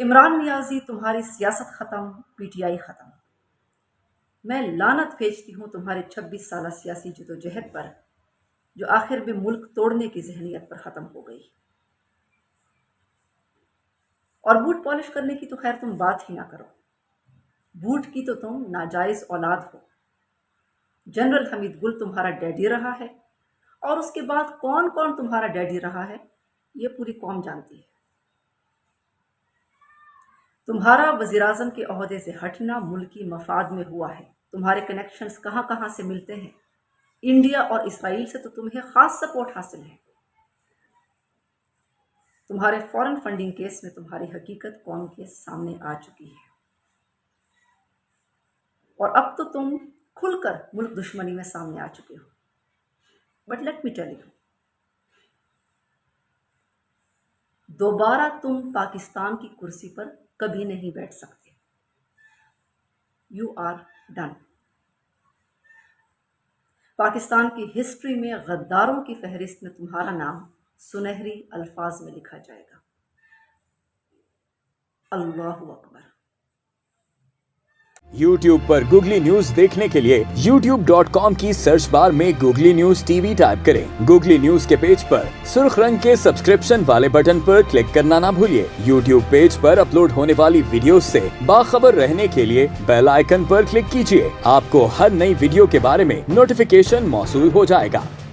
عمران نیازی تمہاری سیاست ختم، پی ٹی آئی ختم۔ میں لعنت بھیجتی ہوں تمہارے 26 سالہ سیاسی جدوجہد پر، جو آخر میں ملک توڑنے کی ذہنیت پر ختم ہو گئی۔ اور بوٹ پالش کرنے کی تو خیر تم بات ہی نہ کرو، بوٹ کی تو تم ناجائز اولاد ہو۔ جنرل حمید گل تمہارا ڈیڈی رہا ہے، اور اس کے بعد کون کون تمہارا ڈیڈی رہا ہے یہ پوری قوم جانتی ہے۔ تمہارا وزیراعظم کے عہدے سے ہٹنا ملکی مفاد میں ہوا ہے۔ تمہارے کنیکشنز کہاں کہاں سے ملتے ہیں، انڈیا اور اسرائیل سے تو تمہیں خاص سپورٹ حاصل ہے۔ تمہارے فورن فنڈنگ کیس میں تمہاری حقیقت قوم کے سامنے آ چکی ہے، اور اب تو تم کھل کر ملک دشمنی میں سامنے آ چکے ہو۔ But let me tell you, دوبارہ تم پاکستان کی کرسی پر کبھی نہیں بیٹھ سکتے۔ You are done. پاکستان کی ہسٹری میں غداروں کی فہرست میں تمہارا نام سنہری الفاظ میں لکھا جائے گا۔ اللہ اکبر۔ YouTube پر گوگلی نیوز دیکھنے کے لیے youtube.com کی سرچ بار میں googly news T V type کریں۔ گوگلی نیوز کے پیج پر سرخ رنگ کے سبسکرپشن والے بٹن پر کلک کرنا نہ بھولیے۔ YouTube پیج پر اپلوڈ ہونے والی ویڈیوز سے باخبر رہنے کے لیے بیل آئیکن پر کلک کیجیے۔ آپ کو ہر نئی ویڈیو کے بارے میں نوٹیفیکیشن موصول ہو جائے گا۔